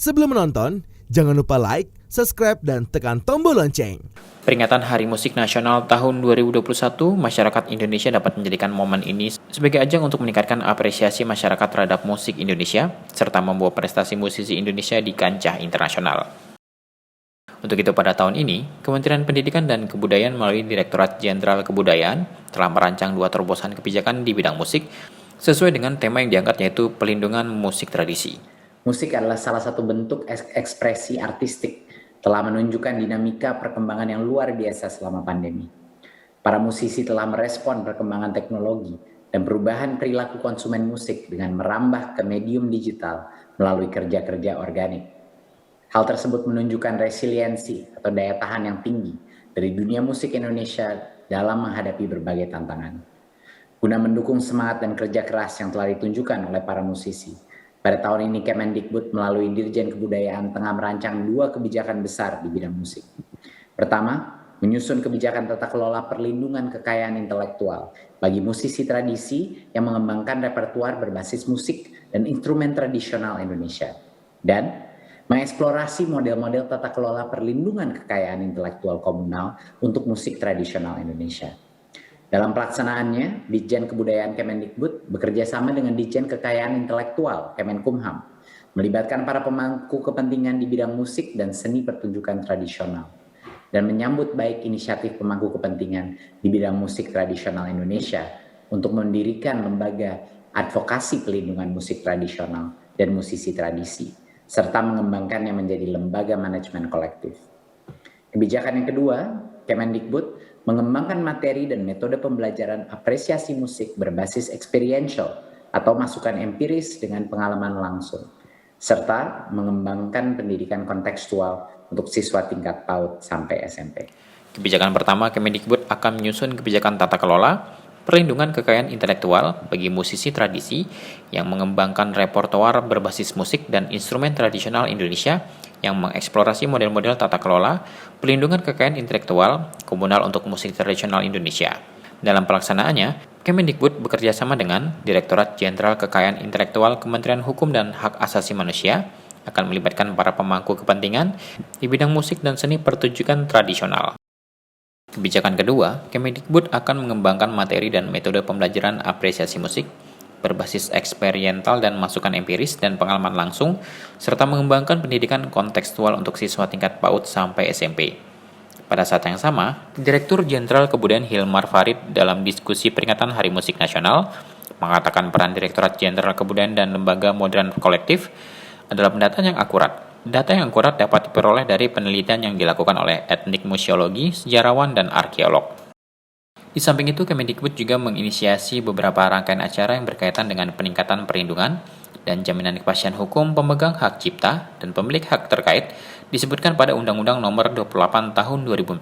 Sebelum menonton, jangan lupa like, subscribe, dan tekan tombol lonceng. Peringatan Hari Musik Nasional tahun 2021, masyarakat Indonesia dapat menjadikan momen ini sebagai ajang untuk meningkatkan apresiasi masyarakat terhadap musik Indonesia, serta membawa prestasi musisi Indonesia di kancah internasional. Untuk itu pada tahun ini, Kementerian Pendidikan dan Kebudayaan melalui Direktorat Jenderal Kebudayaan telah merancang 2 terobosan kebijakan di bidang musik sesuai dengan tema yang diangkat, yaitu pelindungan musik tradisi. Musik adalah salah satu bentuk ekspresi artistik, telah menunjukkan dinamika perkembangan yang luar biasa selama pandemi. Para musisi telah merespon perkembangan teknologi dan perubahan perilaku konsumen musik dengan merambah ke medium digital melalui kerja-kerja organik. Hal tersebut menunjukkan resiliensi atau daya tahan yang tinggi dari dunia musik Indonesia dalam menghadapi berbagai tantangan. Guna mendukung semangat dan kerja keras yang telah ditunjukkan oleh para musisi, pada tahun ini Kemendikbud melalui Dirjen Kebudayaan tengah merancang 2 kebijakan besar di bidang musik. Pertama, menyusun kebijakan tata kelola perlindungan kekayaan intelektual bagi musisi tradisi yang mengembangkan repertuar berbasis musik dan instrumen tradisional Indonesia. Dan mengeksplorasi model-model tata kelola perlindungan kekayaan intelektual komunal untuk musik tradisional Indonesia. Dalam pelaksanaannya, Ditjen Kebudayaan Kemendikbud bekerja sama dengan Ditjen Kekayaan Intelektual Kemenkumham, melibatkan para pemangku kepentingan di bidang musik dan seni pertunjukan tradisional, dan menyambut baik inisiatif pemangku kepentingan di bidang musik tradisional Indonesia untuk mendirikan lembaga advokasi pelindungan musik tradisional dan musisi tradisi, serta mengembangkannya menjadi lembaga manajemen kolektif. Kebijakan yang kedua, Kemendikbud mengembangkan materi dan metode pembelajaran apresiasi musik berbasis experiential atau masukan empiris dengan pengalaman langsung, serta mengembangkan pendidikan kontekstual untuk siswa tingkat PAUD sampai SMP. Kebijakan pertama, Kemendikbud akan menyusun kebijakan tata kelola perlindungan kekayaan intelektual bagi musisi tradisi yang mengembangkan repertoar berbasis musik dan instrumen tradisional Indonesia yang mengeksplorasi model-model tata kelola pelindungan kekayaan intelektual komunal untuk musik tradisional Indonesia. Dalam pelaksanaannya, Kemendikbud bekerja sama dengan Direktorat Jenderal Kekayaan Intelektual Kementerian Hukum dan Hak Asasi Manusia akan melibatkan para pemangku kepentingan di bidang musik dan seni pertunjukan tradisional. Kebijakan kedua, Kemendikbud akan mengembangkan materi dan metode pembelajaran apresiasi musik berbasis eksperiental dan masukan empiris dan pengalaman langsung, serta mengembangkan pendidikan kontekstual untuk siswa tingkat PAUD sampai SMP. Pada saat yang sama, Direktur Jenderal Kebudayaan Hilmar Farid dalam diskusi peringatan Hari Musik Nasional mengatakan peran Direktorat Jenderal Kebudayaan dan Lembaga Modern Kolektif adalah pendataan yang akurat. Data yang akurat dapat diperoleh dari penelitian yang dilakukan oleh etnik museologi, sejarawan, dan arkeolog. Di samping itu, Kemendikbud juga menginisiasi beberapa rangkaian acara yang berkaitan dengan peningkatan perlindungan dan jaminan kepastian hukum pemegang hak cipta dan pemilik hak terkait disebutkan pada Undang-Undang Nomor 28 Tahun 2014.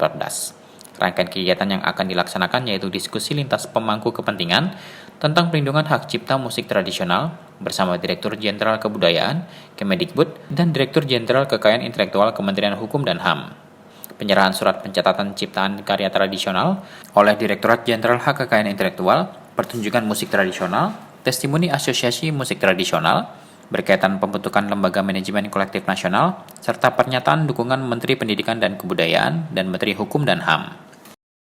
Rangkaian kegiatan yang akan dilaksanakan yaitu diskusi lintas pemangku kepentingan tentang perlindungan hak cipta musik tradisional bersama Direktur Jenderal Kebudayaan Kemendikbud dan Direktur Jenderal Kekayaan Intelektual Kementerian Hukum dan HAM. Penyerahan surat pencatatan ciptaan karya tradisional oleh Direktorat Jenderal Hak Kekayaan Intelektual, Pertunjukan Musik Tradisional, testimoni Asosiasi Musik Tradisional, berkaitan pembentukan Lembaga Manajemen Kolektif Nasional, serta pernyataan dukungan Menteri Pendidikan dan Kebudayaan dan Menteri Hukum dan HAM.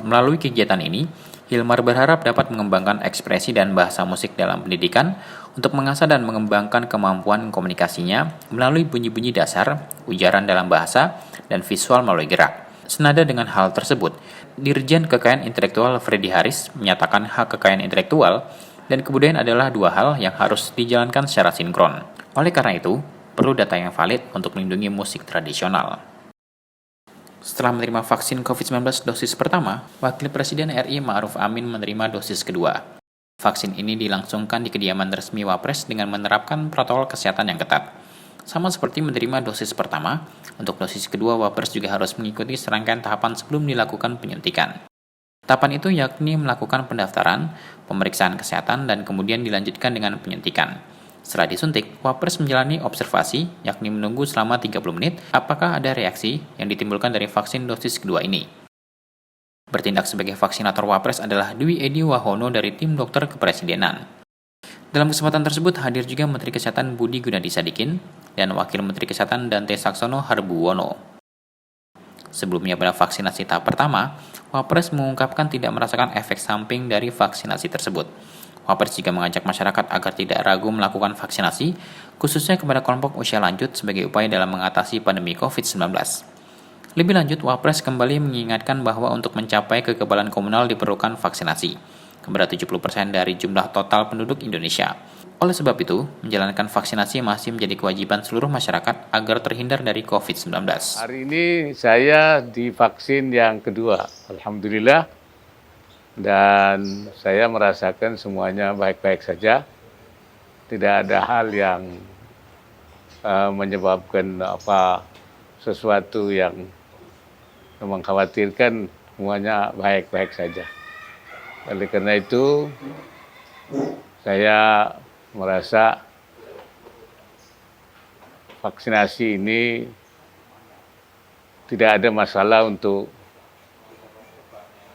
Melalui kegiatan ini, Hilmar berharap dapat mengembangkan ekspresi dan bahasa musik dalam pendidikan untuk mengasah dan mengembangkan kemampuan komunikasinya melalui bunyi-bunyi dasar, ujaran dalam bahasa, dan visual melalui gerak. Senada dengan hal tersebut, Dirjen Kekayaan Intelektual Freddy Haris menyatakan hak kekayaan intelektual dan kebudayaan adalah 2 hal yang harus dijalankan secara sinkron. Oleh karena itu, perlu data yang valid untuk melindungi musik tradisional. Setelah menerima vaksin COVID-19 dosis pertama, Wakil Presiden RI Ma'ruf Amin menerima dosis kedua. Vaksin ini dilangsungkan di kediaman resmi Wapres dengan menerapkan protokol kesehatan yang ketat. Sama seperti menerima dosis pertama, untuk dosis kedua Wapres juga harus mengikuti serangkaian tahapan sebelum dilakukan penyuntikan. Tahapan itu yakni melakukan pendaftaran, pemeriksaan kesehatan, dan kemudian dilanjutkan dengan penyuntikan. Setelah disuntik, Wapres menjalani observasi, yakni menunggu selama 30 menit apakah ada reaksi yang ditimbulkan dari vaksin dosis kedua ini. Bertindak sebagai vaksinator Wapres adalah Dwi Edi Wahono dari tim dokter kepresidenan. Dalam kesempatan tersebut hadir juga Menteri Kesehatan Budi Gunadi Sadikin dan Wakil Menteri Kesehatan Dante Saxono Harbuwono. Sebelumnya pada vaksinasi tahap pertama, Wapres mengungkapkan tidak merasakan efek samping dari vaksinasi tersebut. Wapres juga mengajak masyarakat agar tidak ragu melakukan vaksinasi, khususnya kepada kelompok usia lanjut sebagai upaya dalam mengatasi pandemi COVID-19. Lebih lanjut, Wapres kembali mengingatkan bahwa untuk mencapai kekebalan komunal diperlukan vaksinasi kepada 70% dari jumlah total penduduk Indonesia. Oleh sebab itu, menjalankan vaksinasi masih menjadi kewajiban seluruh masyarakat agar terhindar dari COVID-19. Hari ini saya divaksin yang kedua, alhamdulillah, dan saya merasakan semuanya baik-baik saja. Tidak ada hal yang menyebabkan sesuatu yang mengkhawatirkan, semuanya baik-baik saja. Oleh karena itu, saya merasa vaksinasi ini tidak ada masalah untuk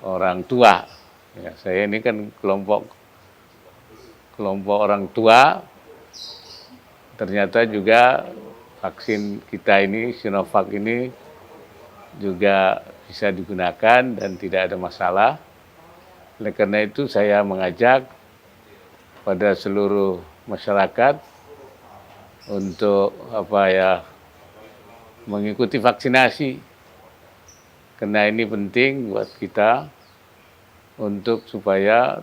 orang tua. Ya, saya ini kan kelompok orang tua. Ternyata juga vaksin kita ini, Sinovac ini juga bisa digunakan dan tidak ada masalah. Oleh karena itu saya mengajak pada seluruh masyarakat untuk mengikuti vaksinasi. Karena ini penting buat kita untuk supaya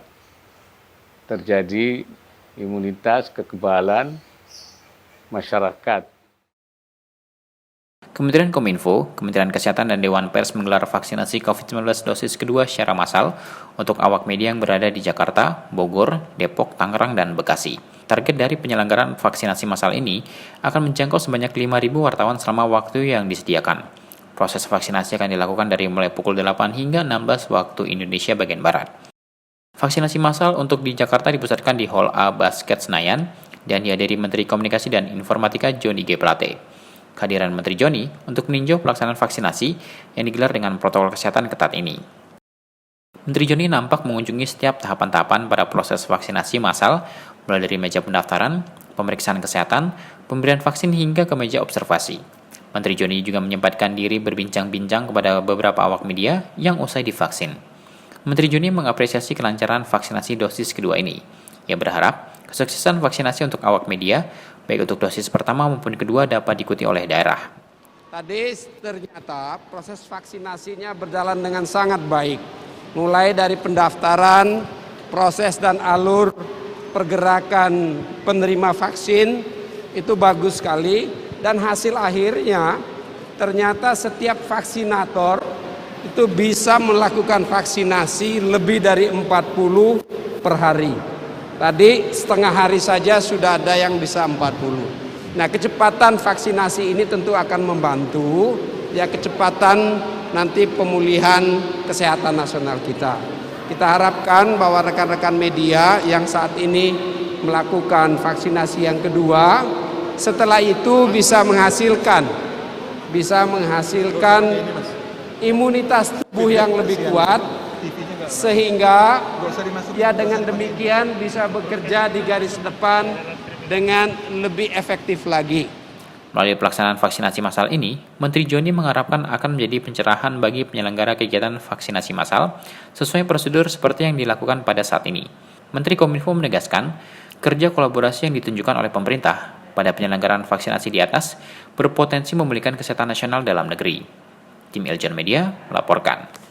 terjadi imunitas kekebalan masyarakat. Kementerian Kominfo, Kementerian Kesehatan dan Dewan Pers menggelar vaksinasi COVID-19 dosis kedua secara massal untuk awak media yang berada di Jakarta, Bogor, Depok, Tangerang, dan Bekasi. Target dari penyelenggaraan vaksinasi massal ini akan menjangkau sebanyak 5.000 wartawan selama waktu yang disediakan. Proses vaksinasi akan dilakukan dari mulai pukul 8 hingga 16 waktu Indonesia bagian Barat. Vaksinasi massal untuk di Jakarta dipusatkan di Hall A Basket Senayan dan dihadiri Menteri Komunikasi dan Informatika Johnny G. Plate. Kehadiran Menteri Johnny untuk meninjau pelaksanaan vaksinasi yang digelar dengan protokol kesehatan ketat ini. Menteri Johnny nampak mengunjungi setiap tahapan-tahapan pada proses vaksinasi massal, mulai dari meja pendaftaran, pemeriksaan kesehatan, pemberian vaksin hingga ke meja observasi. Menteri Johnny juga menyempatkan diri berbincang-bincang kepada beberapa awak media yang usai divaksin. Menteri Johnny mengapresiasi kelancaran vaksinasi dosis kedua ini. Ia berharap kesuksesan vaksinasi untuk awak media, baik untuk dosis pertama maupun kedua, dapat diikuti oleh daerah. Tadi ternyata proses vaksinasinya berjalan dengan sangat baik. Mulai dari pendaftaran, proses dan alur pergerakan penerima vaksin itu bagus sekali. Dan hasil akhirnya ternyata setiap vaksinator itu bisa melakukan vaksinasi lebih dari 40 per hari. Tadi setengah hari saja sudah ada yang bisa 40. Nah, kecepatan vaksinasi ini tentu akan membantu ya kecepatan nanti pemulihan kesehatan nasional kita. Kita harapkan bahwa rekan-rekan media yang saat ini melakukan vaksinasi yang kedua, setelah itu bisa menghasilkan imunitas tubuh yang lebih kuat, sehingga ya dengan demikian bisa bekerja di garis depan dengan lebih efektif lagi. Melalui pelaksanaan vaksinasi massal ini, Menteri Johnny mengharapkan akan menjadi pencerahan bagi penyelenggara kegiatan vaksinasi massal sesuai prosedur seperti yang dilakukan pada saat ini. Menteri Kominfo menegaskan, kerja kolaborasi yang ditunjukkan oleh pemerintah pada penyelenggaraan vaksinasi di atas berpotensi memulihkan kesehatan nasional dalam negeri. Tim Eljon Media melaporkan.